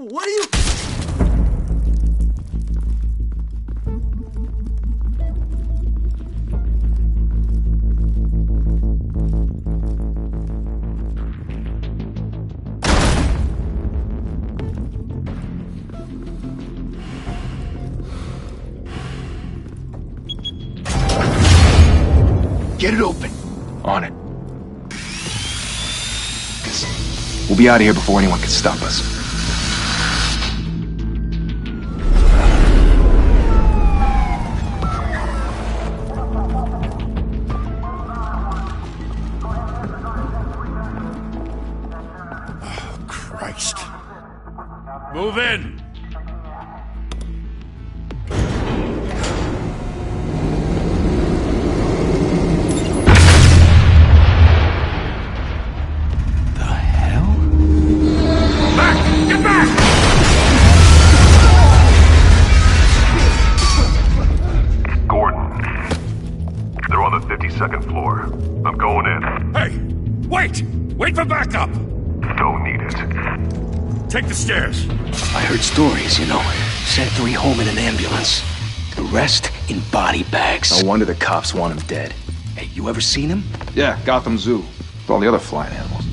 What are you... Get it open. On it. We'll be out of here before anyone can stop us. Oh, Christ. Move in! Second floor. I'm going in. Hey! Wait! Wait for backup! Don't need it. Take the stairs. I heard stories, you know. Sent 3 home in an ambulance. The rest in body bags. No wonder the cops want him dead. Hey, you ever seen him? Yeah, Gotham Zoo. With all the other flying animals.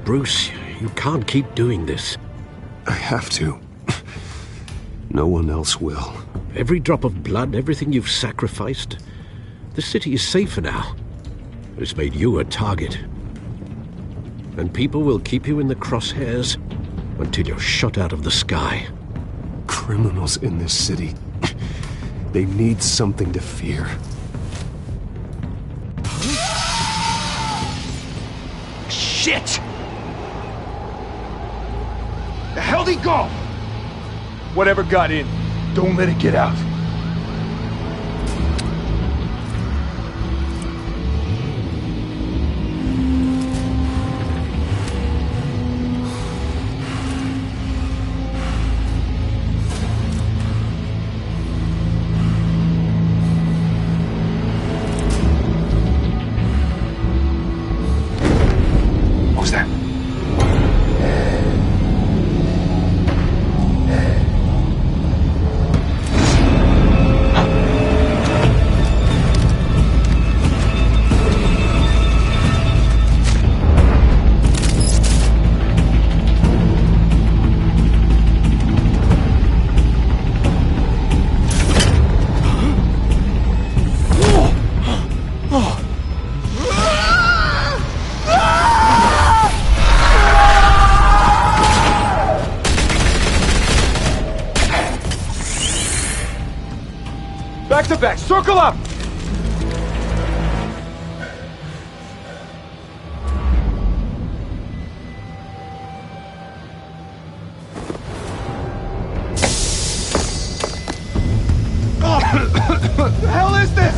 Bruce, you can't keep doing this. I have to. No one else will. Every drop of blood, everything you've sacrificed. The city is safer now. It's made you a target. And people will keep you in the crosshairs until you're shot out of the sky. Criminals in this city. They need something to fear. Shit! The hell'd he go? Whatever got in, don't let it get out. What was that? Back to back, circle up! What the hell is this?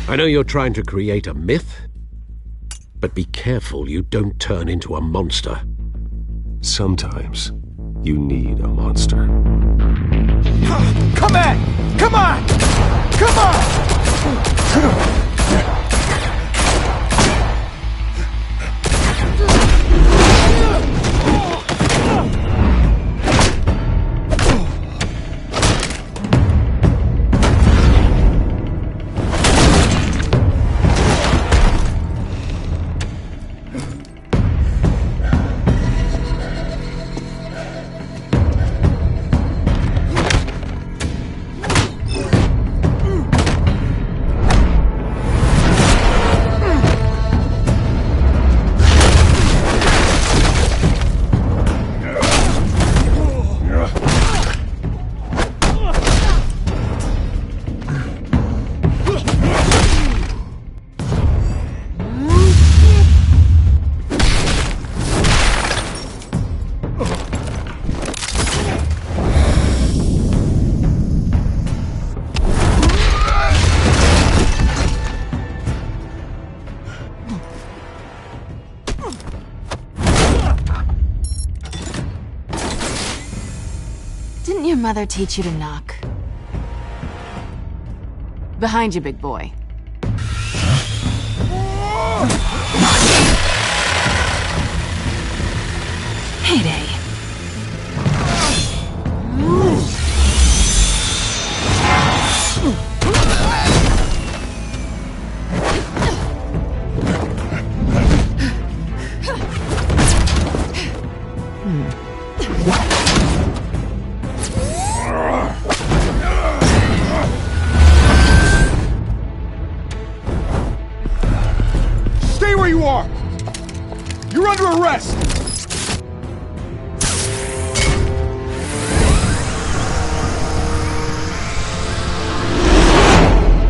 I know you're trying to create a myth, but be careful you don't turn into a monster. Sometimes you need a monster. Come on! Come on! Come on! mother teach you to knock? Behind you, big boy. Heyday. Stay where you are! You're under arrest!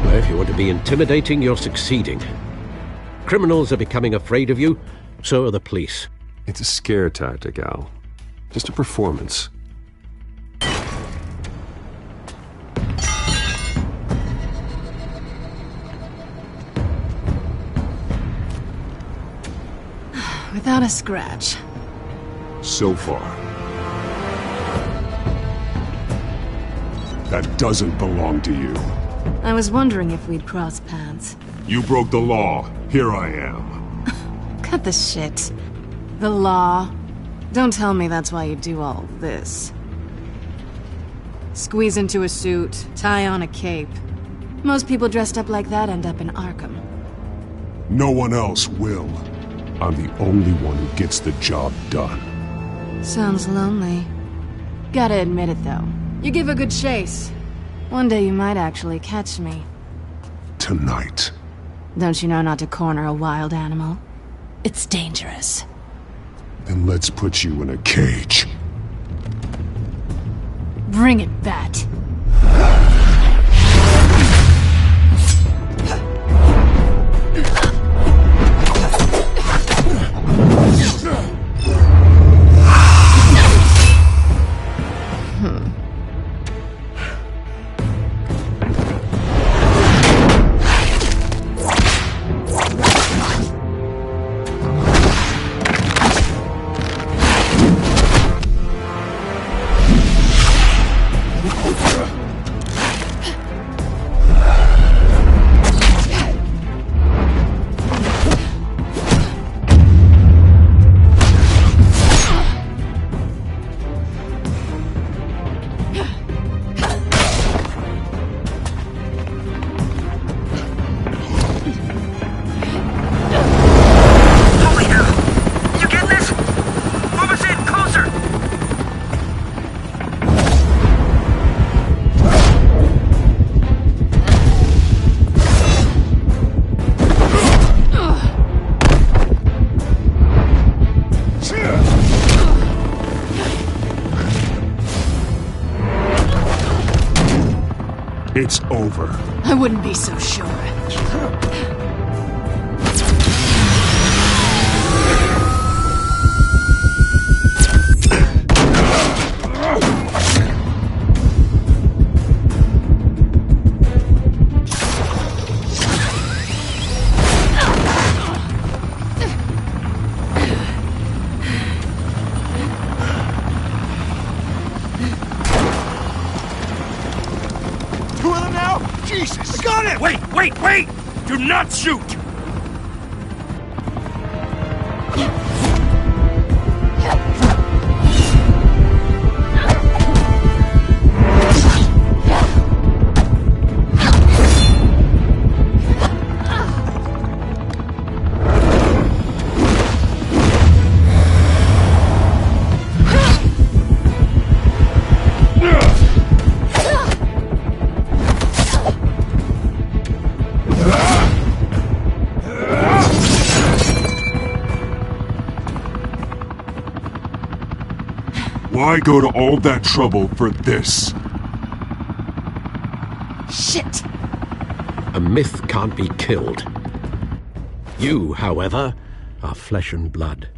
Well, if you want to be intimidating, you're succeeding. Criminals are becoming afraid of you, so are the police. It's a scare tactic, Al. Just a performance. Without a scratch. So far. That doesn't belong to you. I was wondering if we'd cross paths. You broke the law. Here I am. Cut the shit. The law. Don't tell me that's why you do all this. Squeeze into a suit, tie on a cape. Most people dressed up like that end up in Arkham. No one else will. I'm the only one who gets the job done. Sounds lonely. Gotta admit it, though. You give a good chase. One day you might actually catch me. Tonight. Don't you know not to corner a wild animal? It's dangerous. Then let's put you in a cage. Bring it, Bat. It's over. I wouldn't be so sure. Jesus! I got it! Wait! Do not shoot! Why go to all that trouble for this? Shit! A myth can't be killed. You, however, are flesh and blood.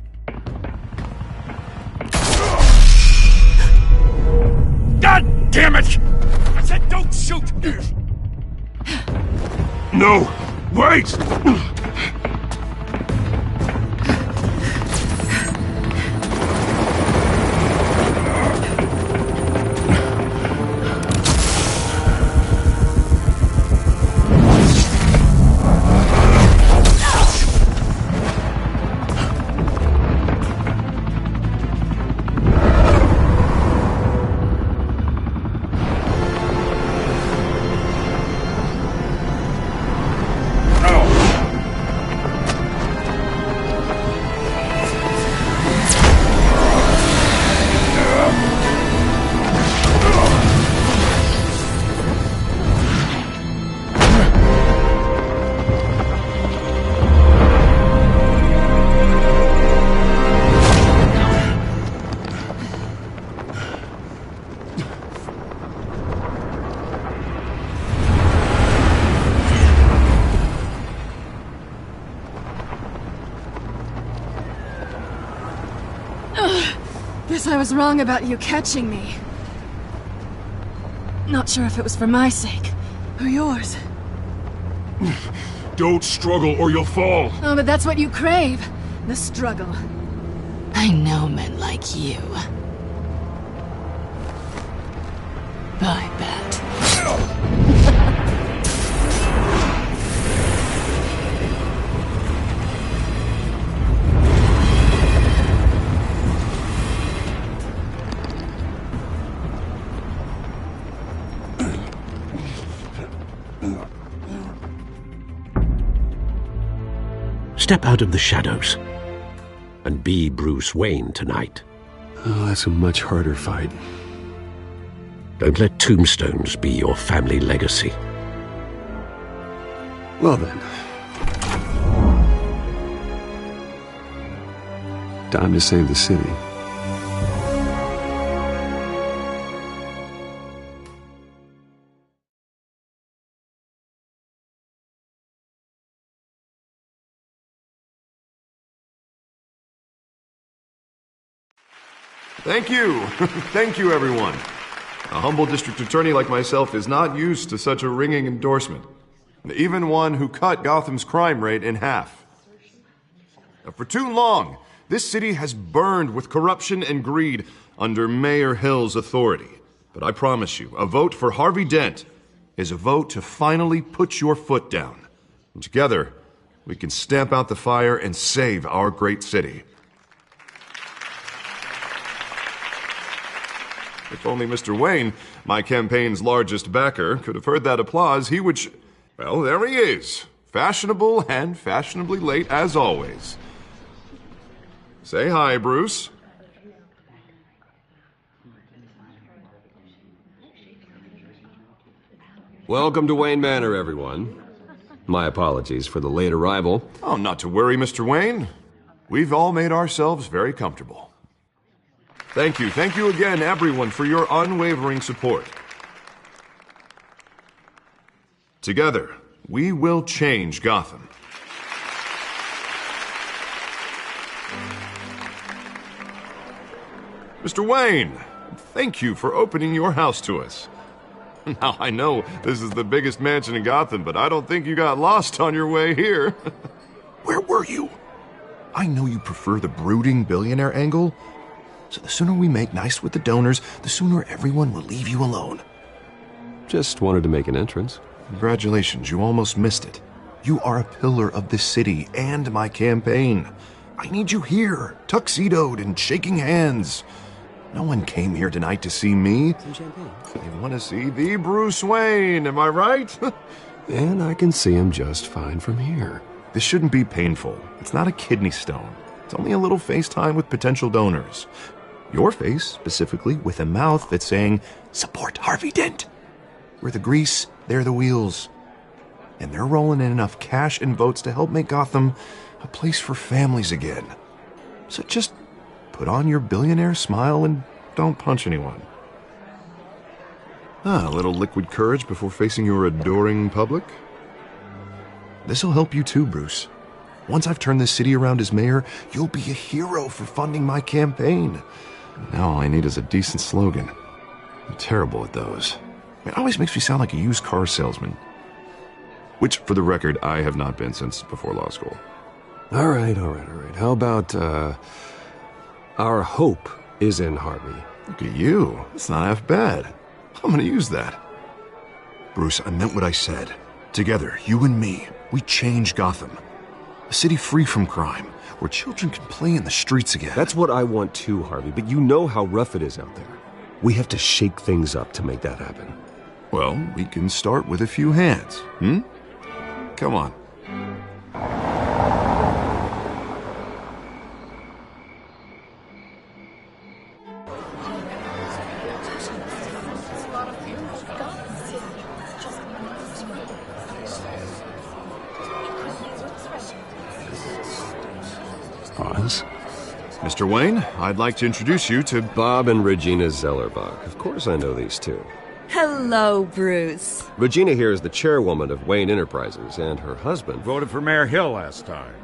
God damn it! I said don't shoot! No! Wait! Guess I was wrong about you catching me. Not sure if it was for my sake, or yours. Don't struggle or you'll fall. Oh, but that's what you crave. The struggle. I know men like you. I bet. Step out of the shadows and be Bruce Wayne tonight. Oh, that's a much harder fight. Don't let tombstones be your family legacy. Well then. Time to save the city. Thank you. Thank you, everyone. A humble district attorney like myself is not used to such a ringing endorsement. Even one who cut Gotham's crime rate in half. For too long, this city has burned with corruption and greed under Mayor Hill's authority. But I promise you, a vote for Harvey Dent is a vote to finally put your foot down. And together, we can stamp out the fire and save our great city. If only Mr. Wayne, my campaign's largest backer, could have heard that applause, he would well, there he is. Fashionable and fashionably late as always. Say hi, Bruce. Welcome to Wayne Manor, everyone. My apologies for the late arrival. Oh, not to worry, Mr. Wayne. We've all made ourselves very comfortable. Thank you again, everyone, for your unwavering support. Together, we will change Gotham. Mr. Wayne, thank you for opening your house to us. Now, I know this is the biggest mansion in Gotham, but I don't think you got lost on your way here. Where were you? I know you prefer the brooding billionaire angle, so the sooner we make nice with the donors, the sooner everyone will leave you alone. Just wanted to make an entrance. Congratulations, you almost missed it. You are a pillar of this city and my campaign. I need you here, tuxedoed and shaking hands. No one came here tonight to see me. Some champagne. They want to see the Bruce Wayne, am I right? And I can see him just fine from here. This shouldn't be painful. It's not a kidney stone. It's only a little FaceTime with potential donors. Your face, specifically, with a mouth that's saying, support Harvey Dent. We're the grease, they're the wheels. And they're rolling in enough cash and votes to help make Gotham a place for families again. So just put on your billionaire smile and don't punch anyone. A little liquid courage before facing your adoring public. This'll help you too, Bruce. Once I've turned this city around as mayor, you'll be a hero for funding my campaign. Now all I need is a decent slogan. I'm terrible at those. It always makes me sound like a used car salesman. Which, for the record, I have not been since before law school. All right. How about, our hope is in Harvey? Look at you. It's not half bad. I'm gonna use that. Bruce, I meant what I said. Together, you and me, we change Gotham. A city free from crime, where children can play in the streets again. That's what I want too, Harvey, but you know how rough it is out there. We have to shake things up to make that happen. Well, we can start with a few hands, Come on. Pause. Mr. Wayne, I'd like to introduce you to Bob and Regina Zellerbach. Of course I know these two. Hello, Bruce. Regina here is the chairwoman of Wayne Enterprises, and her husband Voted for Mayor Hill last time.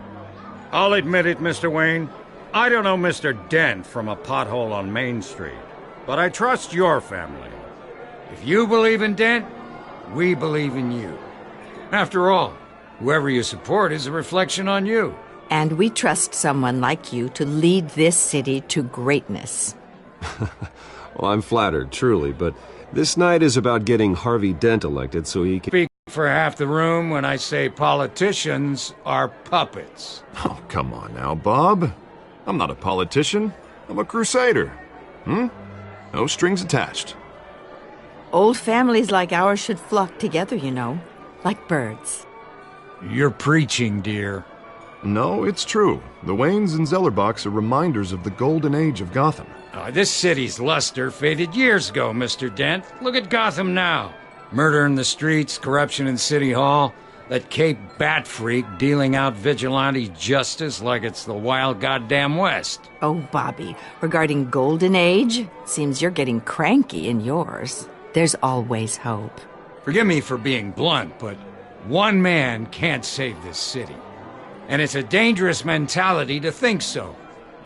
I'll admit it, Mr. Wayne. I don't know Mr. Dent from a pothole on Main Street, but I trust your family. If you believe in Dent, we believe in you. After all, whoever you support is a reflection on you. And we trust someone like you to lead this city to greatness. Well, I'm flattered, truly, but this night is about getting Harvey Dent elected so he can... Speak for half the room when I say politicians are puppets. Oh, come on now, Bob. I'm not a politician. I'm a crusader. No strings attached. Old families like ours should flock together, you know, like birds. You're preaching, dear. No, it's true. The Waynes and Zellerbachs are reminders of the golden age of Gotham. This city's luster faded years ago, Mr. Dent. Look at Gotham now. Murder in the streets, corruption in City Hall, that Cape Bat freak dealing out vigilante justice like it's the wild goddamn West. Oh, Bobby, regarding Golden Age, seems you're getting cranky in yours. There's always hope. Forgive me for being blunt, but one man can't save this city. And it's a dangerous mentality to think so.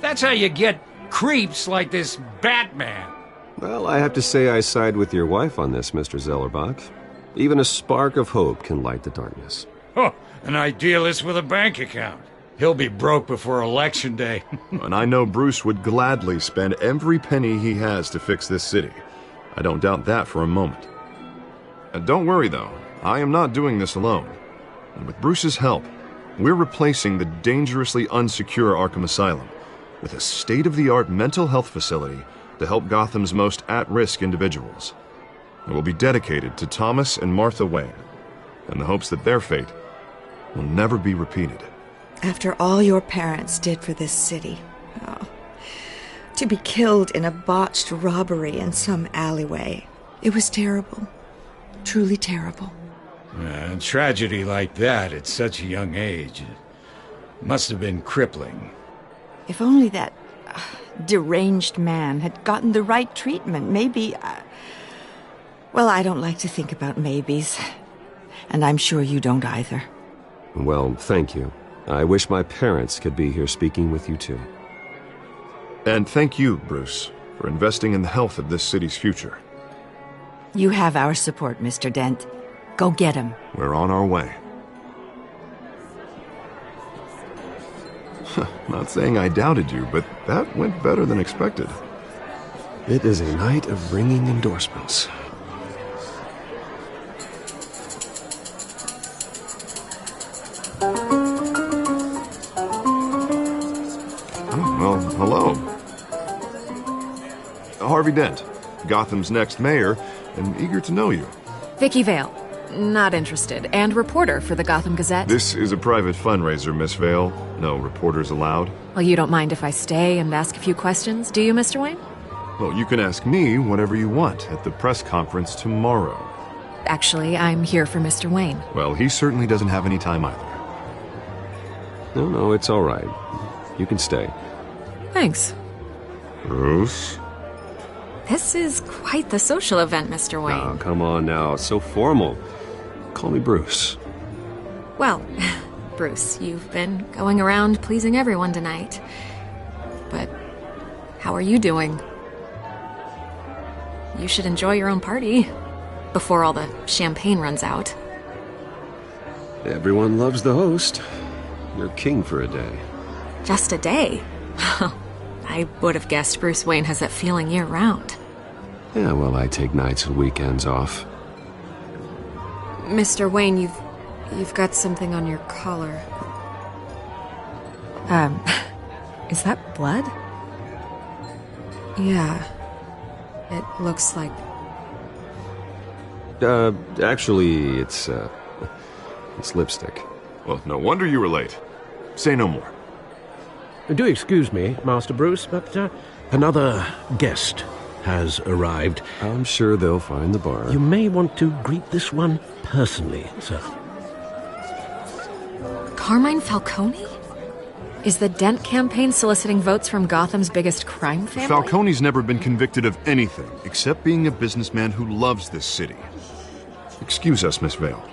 That's how you get creeps like this Batman. Well, I have to say I side with your wife on this, Mr. Zellerbach. Even a spark of hope can light the darkness. Oh, an idealist with a bank account. He'll be broke before Election Day. And I know Bruce would gladly spend every penny he has to fix this city. I don't doubt that for a moment. And don't worry, though. I am not doing this alone. And with Bruce's help, we're replacing the dangerously unsecure Arkham Asylum with a state-of-the-art mental health facility to help Gotham's most at-risk individuals. It will be dedicated to Thomas and Martha Wayne, in the hopes that their fate will never be repeated. After all your parents did for this city, to be killed in a botched robbery in some alleyway, it was terrible. Truly terrible. A tragedy like that at such a young age must have been crippling. If only that deranged man had gotten the right treatment, maybe... Well, I don't like to think about maybes. And I'm sure you don't either. Well, thank you. I wish my parents could be here speaking with you too. And thank you, Bruce, for investing in the health of this city's future. You have our support, Mr. Dent. Go get him. We're on our way. Not saying I doubted you, but that went better than expected. It is a night of ringing endorsements. Well, hello. Harvey Dent, Gotham's next mayor, and eager to know you. Vicky Vale. Not interested. And reporter for the Gotham Gazette. This is a private fundraiser, Miss Vale. No reporters allowed. Well, you don't mind if I stay and ask a few questions, do you, Mr. Wayne? Well, you can ask me whatever you want at the press conference tomorrow. Actually, I'm here for Mr. Wayne. Well, he certainly doesn't have any time either. No, it's all right. You can stay. Thanks. Bruce? This is quite the social event, Mr. Wayne. Oh, come on now. So formal. Call me Bruce. Well, Bruce, you've been going around pleasing everyone tonight. But how are you doing? You should enjoy your own party before all the champagne runs out. Everyone loves the host. You're king for a day. Just a day? I would have guessed Bruce Wayne has that feeling year-round. Yeah, well, I take nights and weekends off. Mr. Wayne, you've got something on your collar. Is that blood? Yeah. It looks like... Actually, it's lipstick. Well, no wonder you were late. Say no more. Do excuse me, Master Bruce, but another guest has arrived. I'm sure they'll find the bar. You may want to greet this one personally, sir. Carmine Falcone? Is the Dent campaign soliciting votes from Gotham's biggest crime family? Falcone's never been convicted of anything except being a businessman who loves this city. Excuse us, Miss Vale.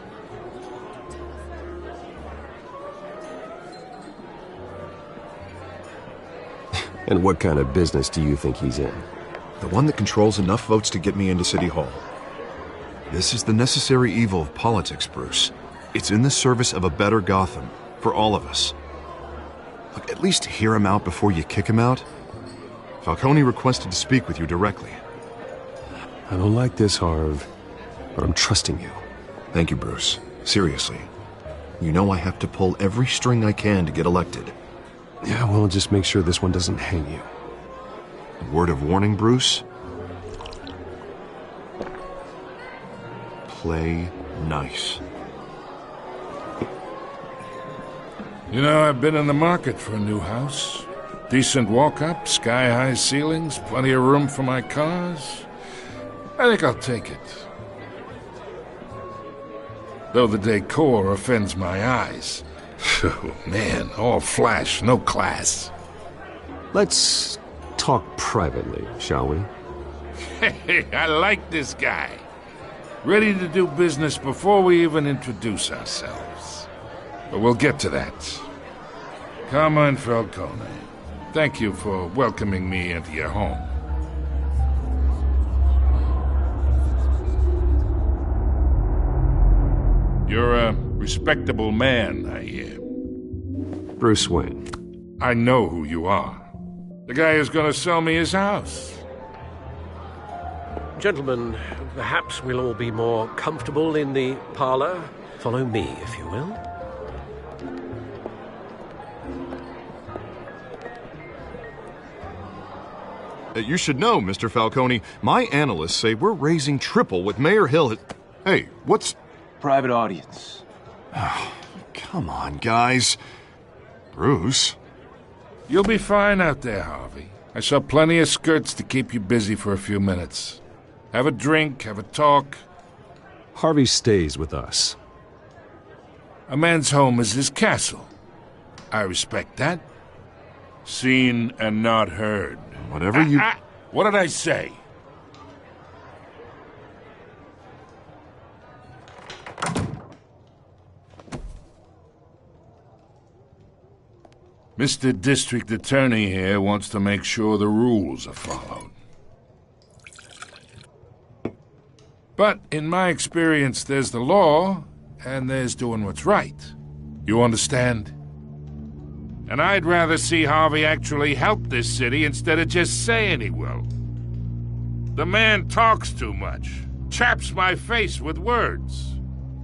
And what kind of business do you think he's in? The one that controls enough votes to get me into City Hall. This is the necessary evil of politics, Bruce. It's in the service of a better Gotham, for all of us. Look, at least hear him out before you kick him out. Falcone requested to speak with you directly. I don't like this, Harv, but I'm trusting you. Thank you, Bruce. Seriously. You know I have to pull every string I can to get elected. Yeah, well, just make sure this one doesn't hang you. A word of warning, Bruce? Play nice. You know, I've been in the market for a new house. Decent walk-up, sky-high ceilings, plenty of room for my cars. I think I'll take it. Though the decor offends my eyes. Oh, man, all flash, no class. Let's talk privately, shall we? Hey, I like this guy. Ready to do business before we even introduce ourselves. But we'll get to that. Carmine Falcone, thank you for welcoming me into your home. You're a respectable man, I hear. Bruce Wayne. I know who you are. The guy who's going to sell me his house. Gentlemen, perhaps we'll all be more comfortable in the parlor. Follow me, if you will. You should know, Mr. Falcone, my analysts say we're raising triple what Mayor Hill has... Hey, what's... Private audience. Oh, come on, guys. Bruce? You'll be fine out there, Harvey. I saw plenty of skirts to keep you busy for a few minutes. Have a drink, have a talk. Harvey stays with us. A man's home is his castle. I respect that. Seen and not heard. Whatever you... What did I say? Mr. District Attorney here wants to make sure the rules are followed. But in my experience, there's the law, and there's doing what's right. You understand? And I'd rather see Harvey actually help this city instead of just saying he will. The man talks too much, chaps my face with words.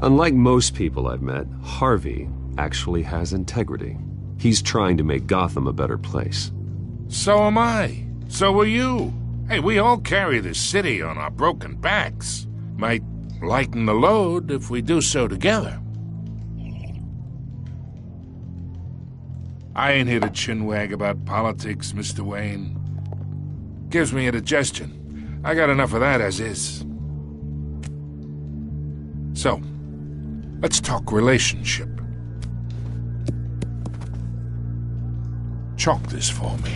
Unlike most people I've met, Harvey actually has integrity. He's trying to make Gotham a better place. So am I. So are you. Hey, we all carry this city on our broken backs. Might lighten the load if we do so together. I ain't here to chinwag about politics, Mr. Wayne. Gives me indigestion. I got enough of that as is. So, let's talk relationship. Chalk this for me.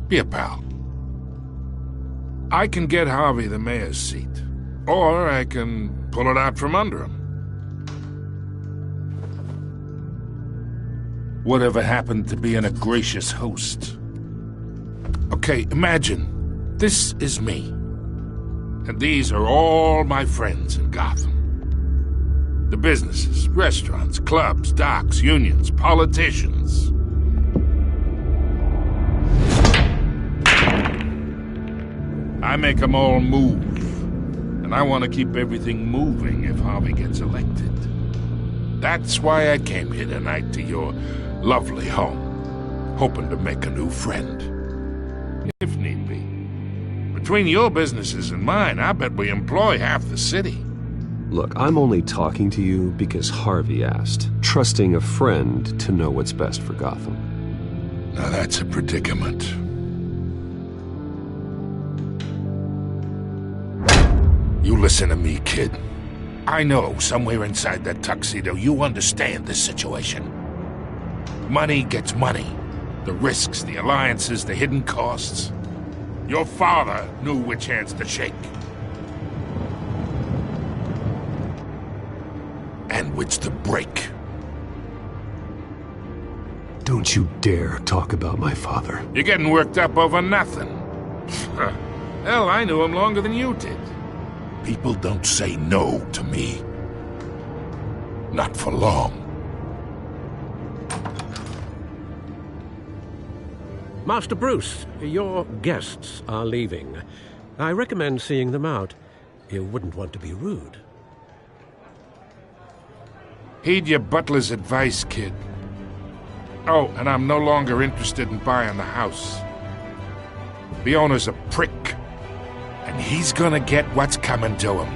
Be a pal. I can get Harvey the mayor's seat, or I can pull it out from under him. Whatever happened to being a gracious host? Okay, imagine, this is me. And these are all my friends in Gotham. The businesses, restaurants, clubs, docks, unions, politicians. I make them all move. And I want to keep everything moving if Harvey gets elected. That's why I came here tonight to your lovely home, hoping to make a new friend, if need be. Between your businesses and mine, I bet we employ half the city. Look, I'm only talking to you because Harvey asked, trusting a friend to know what's best for Gotham. Now that's a predicament. You listen to me, kid. I know somewhere inside that tuxedo you understand this situation. Money gets money. The risks, the alliances, the hidden costs. Your father knew which hands to shake. And which to break. Don't you dare talk about my father. You're getting worked up over nothing. Hell, I knew him longer than you did. People don't say no to me. Not for long. Master Bruce, your guests are leaving. I recommend seeing them out. You wouldn't want to be rude. Heed your butler's advice, kid. Oh, and I'm no longer interested in buying the house. The owner's a prick, and he's gonna get what's coming to him.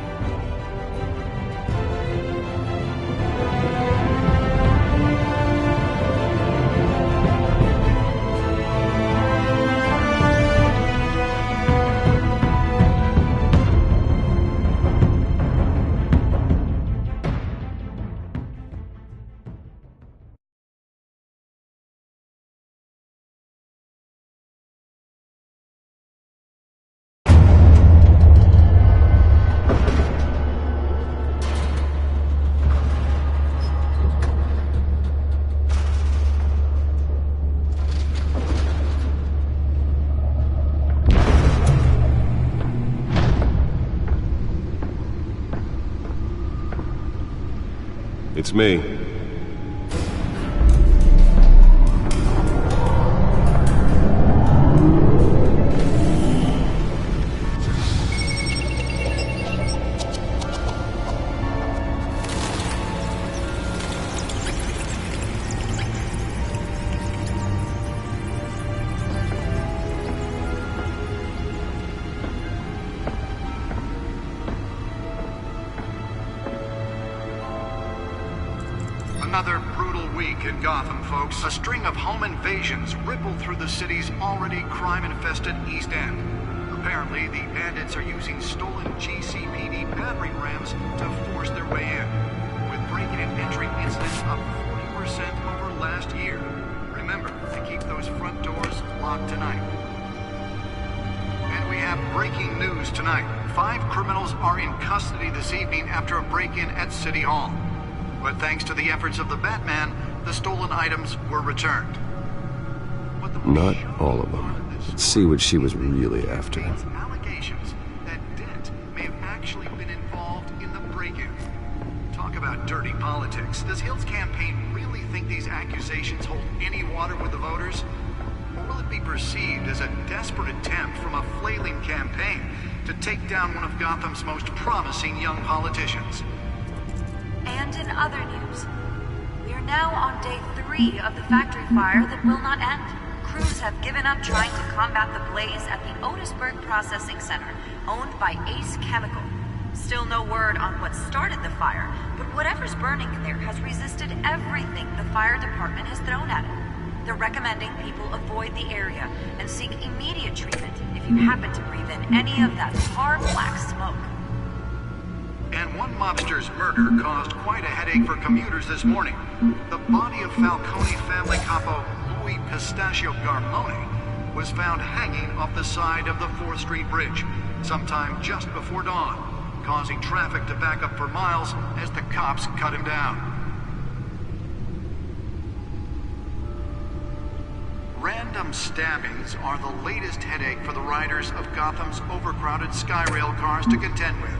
It's me. Another brutal week in Gotham, folks. A string of home invasions rippled through the city's already crime-infested East End. Apparently, the bandits are using stolen GCPD battering rams to force their way in, with break-in and entry incidents up 40% over last year. Remember to keep those front doors locked tonight. And we have breaking news tonight. 5 criminals are in custody this evening after a break-in at City Hall. But thanks to the efforts of the Batman, the stolen items were returned. Not all of them. Let's see what she was really after. Allegations that Dent may have actually been involved in the break-in. Talk about dirty politics. Does Hill's campaign really think these accusations hold any water with the voters? Or will it be perceived as a desperate attempt from a flailing campaign to take down one of Gotham's most promising young politicians? And in other news, we are now on day 3 of the factory fire that will not end. Crews have given up trying to combat the blaze at the Otisburg Processing Center, owned by Ace Chemical. Still no word on what started the fire, but whatever's burning in there has resisted everything the fire department has thrown at it. They're recommending people avoid the area and seek immediate treatment if you happen to breathe in any of that tar black smoke. And one mobster's murder caused quite a headache for commuters this morning. The body of Falcone family capo Louis Pistachio Garmone was found hanging off the side of the 4th Street Bridge sometime just before dawn, causing traffic to back up for miles as the cops cut him down. Random stabbings are the latest headache for the riders of Gotham's overcrowded Skyrail cars to contend with.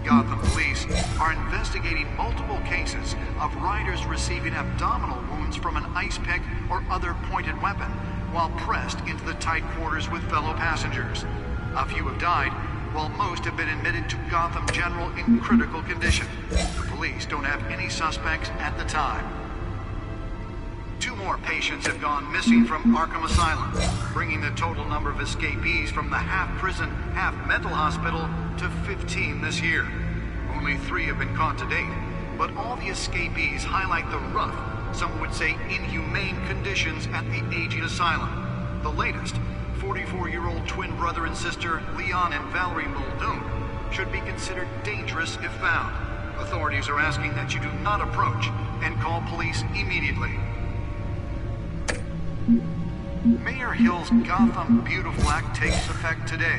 Gotham police are investigating multiple cases of riders receiving abdominal wounds from an ice pick or other pointed weapon while pressed into the tight quarters with fellow passengers. A few have died, while most have been admitted to Gotham General in critical condition. The police don't have any suspects at the time. 2 more patients have gone missing from Arkham Asylum, bringing the total number of escapees from the half-prison, half-mental hospital to 15 this year. Only 3 have been caught to date, but all the escapees highlight the rough, some would say inhumane conditions at the aging asylum. The latest, 44-year-old twin brother and sister Leon and Valerie Muldoon, should be considered dangerous if found. Authorities are asking that you do not approach and call police immediately. Mayor Hill's Gotham Beautiful Act takes effect today,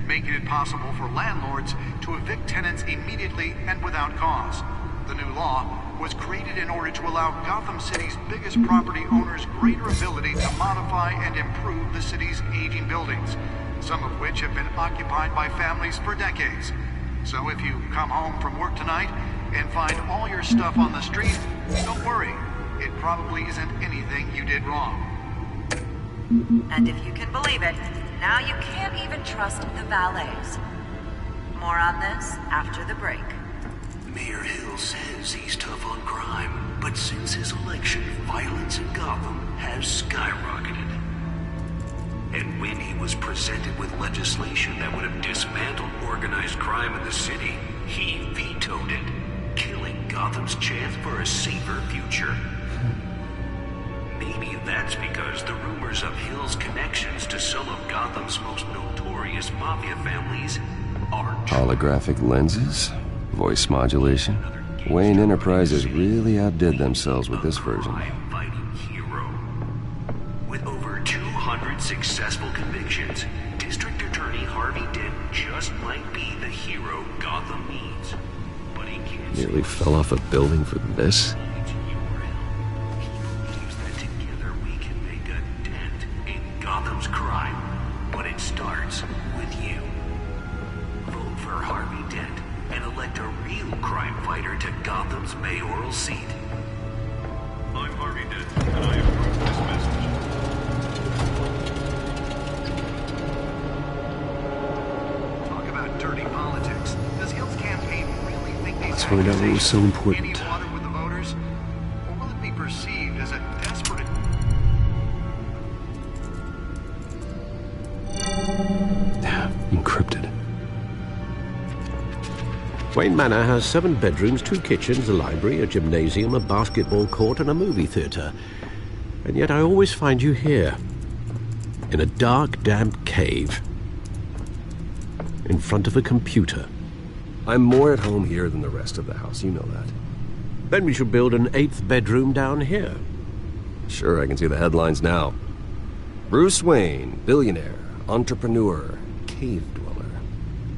making it possible for landlords to evict tenants immediately and without cause. The new law was created in order to allow Gotham City's biggest property owners greater ability to modify and improve the city's aging buildings, some of which have been occupied by families for decades. So if you come home from work tonight and find all your stuff on the street, don't worry. It probably isn't anything you did wrong. And if you can believe it, now you can't even trust the valets. More on this after the break. Mayor Hill says he's tough on crime, but since his election, violence in Gotham has skyrocketed. And when he was presented with legislation that would have dismantled organized crime in the city, he vetoed it, killing Gotham's chance for a safer future. Maybe that's because the rumors of Hill's connections to some of Gotham's most notorious mafia families aren't true. Holographic lenses? Voice modulation? Wayne Enterprises really outdid themselves with this version. Crime-fighting hero. With over 200 successful convictions, District Attorney Harvey Dent just might be the hero Gotham needs. But he can't... Nearly fell off a building for this? Gotham's crime, but it starts with you. Vote for Harvey Dent and elect a real crime fighter to Gotham's mayoral seat. I'm Harvey Dent, and I approve this message. Talk about dirty politics. Does Hill's campaign really think these Let's find out what was so important. any water with the voters? Or will it be perceived as a desperate... Encrypted. Wayne Manor has 7 bedrooms, 2 kitchens, a library, a gymnasium, a basketball court, and a movie theater. And yet I always find you here, in a dark, damp cave, in front of a computer. I'm more at home here than the rest of the house, you know that. Then we should build an 8th bedroom down here. Sure, I can see the headlines now. Bruce Wayne, billionaire, entrepreneur, cave dweller.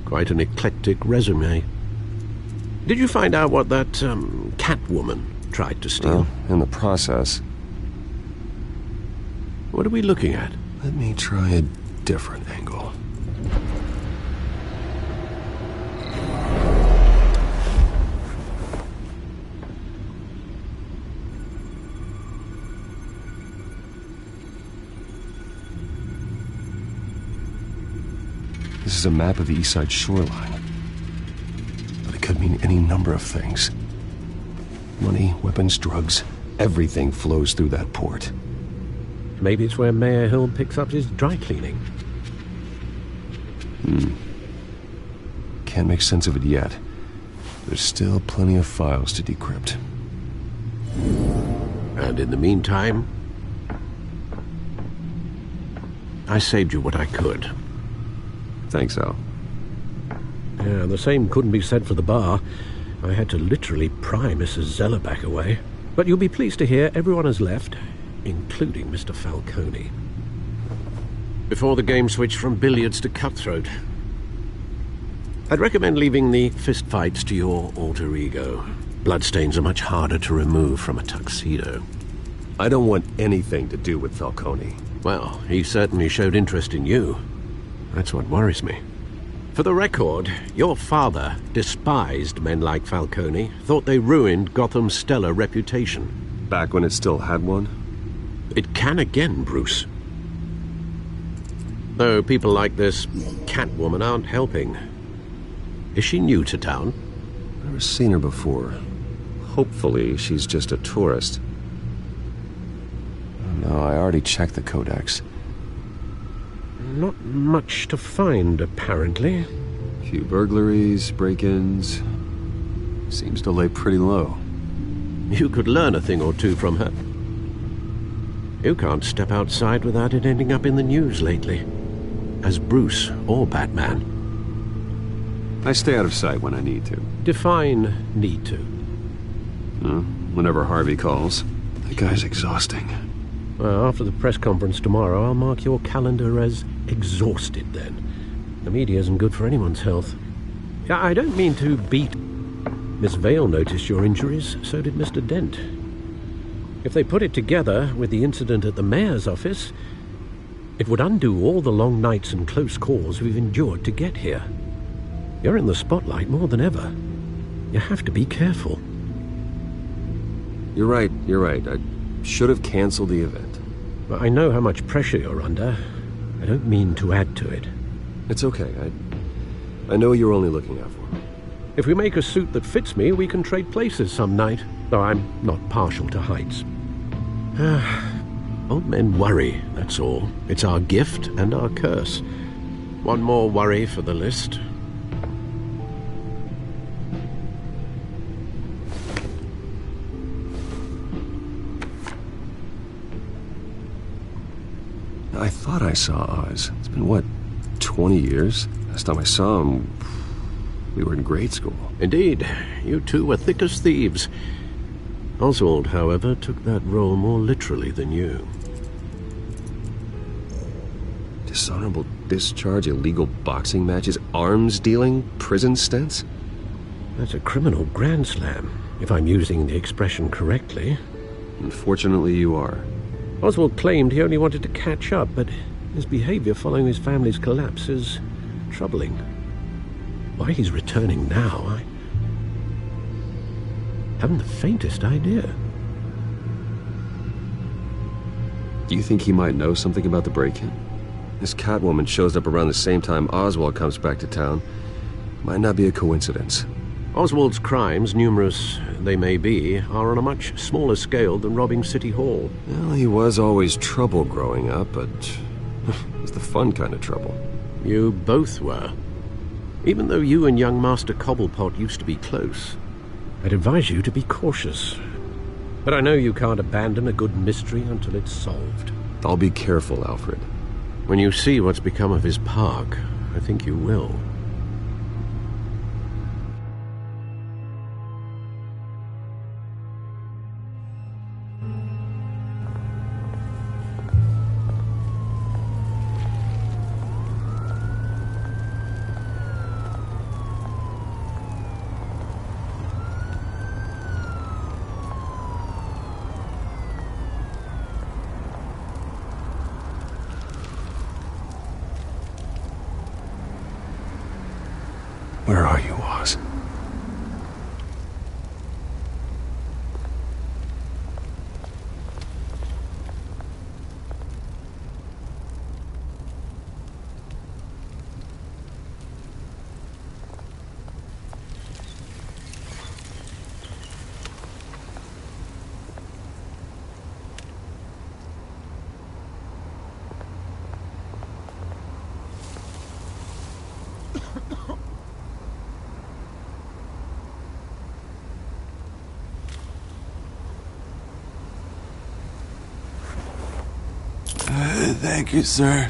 Quite an eclectic resume. Did you find out what that, Catwoman tried to steal? Well, in the process. What are we looking at? Let me try a different angle. This is a map of the East Side shoreline. But it could mean any number of things. Money, weapons, drugs, everything flows through that port. Maybe it's where Mayor Hill picks up his dry cleaning. Can't make sense of it yet. There's still plenty of files to decrypt. And in the meantime, I saved you what I could. Thanks, Al. Yeah, the same couldn't be said for the bar. I had to literally pry Mrs. Zeller back away. But you'll be pleased to hear everyone has left, including Mr. Falcone. Before the game switched from billiards to cutthroat. I'd recommend leaving the fistfights to your alter ego. Bloodstains are much harder to remove from a tuxedo. I don't want anything to do with Falcone. Well, he certainly showed interest in you. That's what worries me. For the record, your father despised men like Falcone, thought they ruined Gotham's stellar reputation. Back when it still had one? It can again, Bruce. Though people like this Catwoman aren't helping. Is she new to town? Never seen her before. Hopefully she's just a tourist. No, I already checked the codex. Not much to find, apparently. Few burglaries, break-ins. Seems to lay pretty low. You could learn a thing or two from her. You can't step outside without it ending up in the news lately. As Bruce or Batman. I stay out of sight when I need to. Define need to. Whenever Harvey calls. That guy's exhausting. Well, after the press conference tomorrow, I'll mark your calendar as exhausted then. The media isn't good for anyone's health. I don't mean to beat... Miss Vale noticed your injuries, so did Mr. Dent. If they put it together with the incident at the mayor's office, it would undo all the long nights and close calls we've endured to get here. You're in the spotlight more than ever. You have to be careful. You're right. I should have canceled the event. But I know how much pressure you're under. I don't mean to add to it. It's okay. I know you're only looking out for me. If we make a suit that fits me, we can trade places some night, though I'm not partial to heights. Old men worry, that's all. It's our gift and our curse. One more worry for the list. I thought I saw Oz. It's been, what, 20 years? Last time I saw him, we were in grade school. Indeed. You two were thick as thieves. Oswald, however, took that role more literally than you. Dishonorable discharge, illegal boxing matches, arms dealing, prison stints? That's a criminal grand slam, if I'm using the expression correctly. Unfortunately, you are. Oswald claimed he only wanted to catch up, but his behavior following his family's collapse is troubling. Why he's returning now, I haven't the faintest idea. Do you think he might know something about the break-in? This Catwoman shows up around the same time Oswald comes back to town. Might not be a coincidence. Oswald's crimes, numerous they may be, are on a much smaller scale than robbing City Hall. Well, he was always trouble growing up, but it was the fun kind of trouble. You both were. Even though you and young Master Cobblepot used to be close, I'd advise you to be cautious. But I know you can't abandon a good mystery until it's solved. I'll be careful, Alfred. When you see what's become of his park, I think you will. Where are you, Oz? Thank you, sir.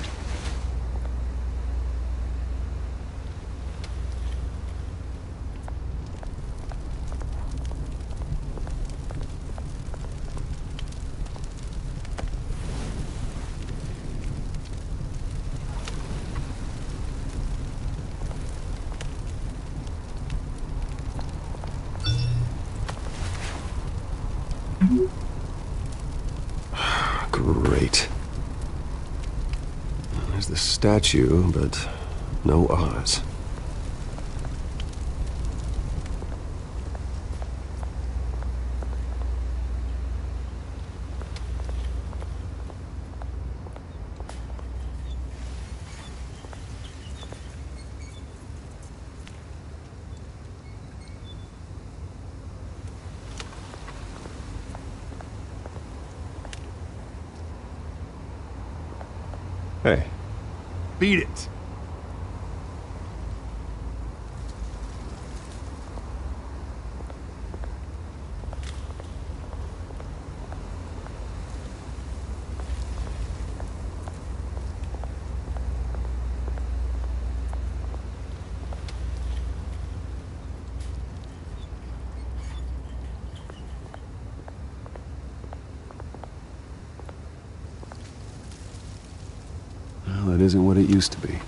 Great. There's the statue, but no Oz. Hey. Beat it. Well, it isn't what it used to be.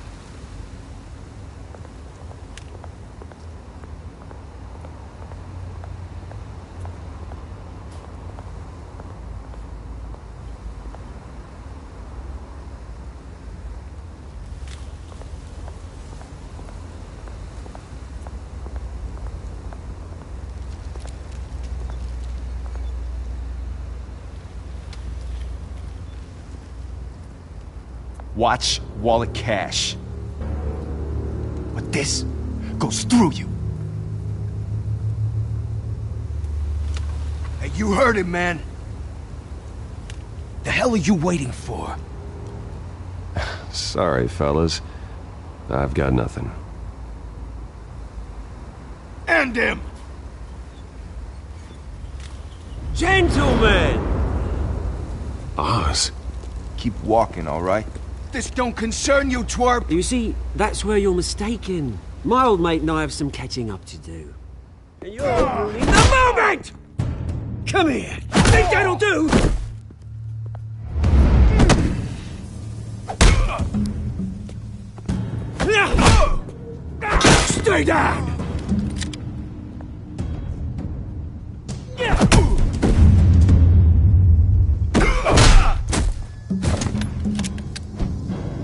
watch, wallet, cash. But this goes through you. Hey, you heard him, man. The hell are you waiting for? Sorry, fellas. I've got nothing. End him! Gentlemen! Oz. Keep walking, all right? This don't concern you, twerp! You see, that's where you're mistaken. My old mate and I have some catching up to do. And you're ruining the moment! Come here! Think that'll do? Stay down!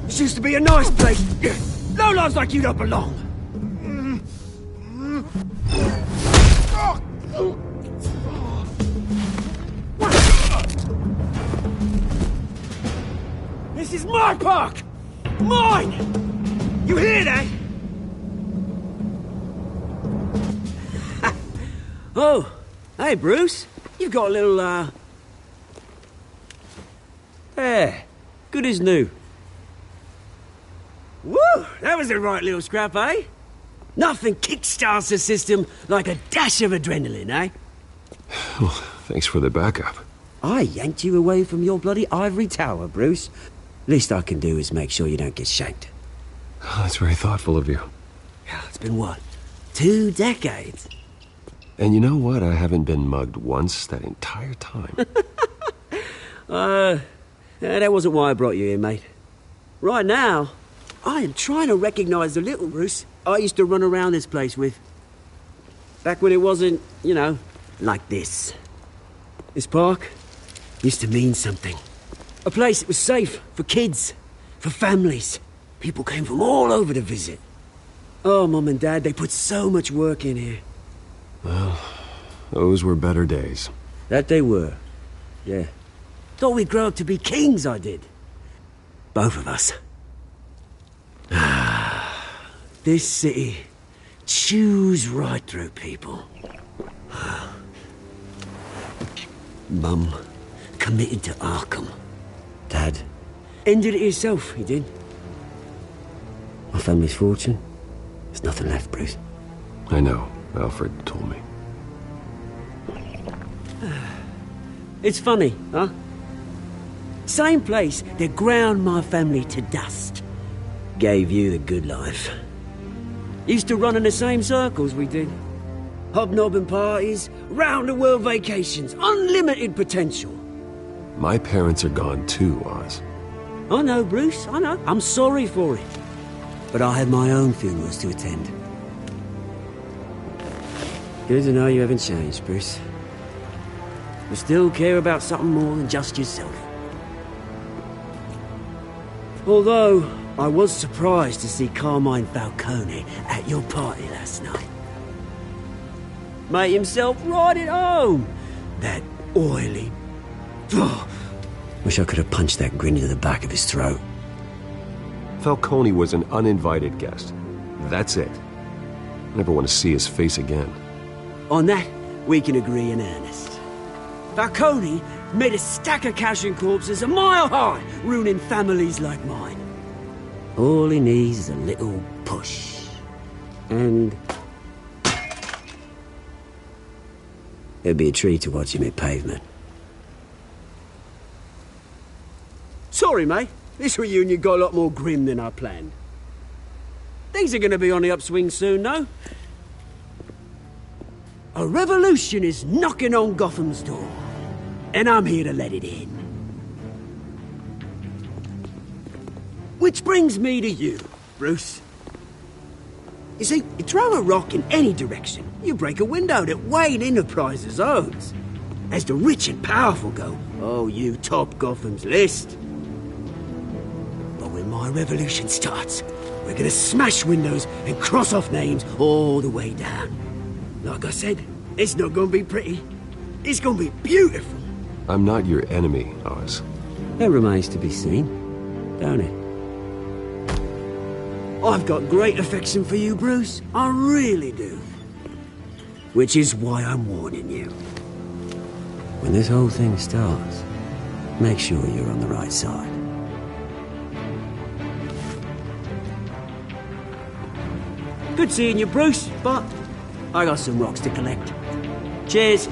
This used to be a nice place. Lowlifes like you don't belong. This is my park! Mine! You hear that? Oh, hey, Bruce. You've got a little, There. Good as new. Woo! That was a right little scrap, eh? Nothing kickstarts the system like a dash of adrenaline, eh? Well, thanks for the backup. I yanked you away from your bloody ivory tower, Bruce. Least I can do is make sure you don't get shanked. Oh, that's very thoughtful of you. It's been what? 2 decades? And you know what? I haven't been mugged once that entire time. That wasn't why I brought you here, mate. Right now, I am trying to recognize the little Bruce I used to run around this place with. Back when it wasn't, you know, like this. This park used to mean something. A place that was safe for kids, for families. People came from all over to visit. Oh, Mum and Dad, they put so much work in here. Well, those were better days. That they were, yeah. Thought we'd grow up to be kings, I did. Both of us. This city chews right through people. Mum committed to Arkham. Dad ended it himself, he did. My family's fortune, there's nothing left, Bruce. I know. Alfred told me. It's funny, huh? Same place that ground my family to dust. Gave you the good life. Used to run in the same circles we did. Hobnobbing parties, round-the-world vacations, unlimited potential. My parents are gone too, Oz. I know, Bruce, I know. I'm sorry for it. But I had my own funerals to attend. Good to know you haven't changed, Bruce. You still care about something more than just yourself. Although, I was surprised to see Carmine Falcone at your party last night. Made himself right at home. That oily... Oh, wish I could have punched that grin into the back of his throat. Falcone was an uninvited guest. That's it. Never want to see his face again. On that, we can agree in earnest. Falcone made a stack of cash and corpses a mile high, ruining families like mine. All he needs is a little push. And... it'd be a treat to watch him hit pavement. Sorry, mate. This reunion got a lot more grim than I planned. Things are gonna be on the upswing soon, no? A revolution is knocking on Gotham's door, and I'm here to let it in. Which brings me to you, Bruce. You see, you throw a rock in any direction, you break a window that Wayne Enterprises owns. As the rich and powerful go, oh, you top Gotham's list. But when my revolution starts, we're gonna smash windows and cross off names all the way down. Like I said, it's not gonna be pretty. It's gonna be beautiful. I'm not your enemy, Oz. That remains to be seen, don't it? I've got great affection for you, Bruce. I really do. Which is why I'm warning you. When this whole thing starts, make sure you're on the right side. Good seeing you, Bruce, but I got some rocks to collect. Cheers.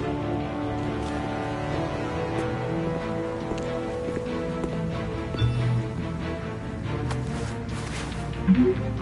Mm-hmm.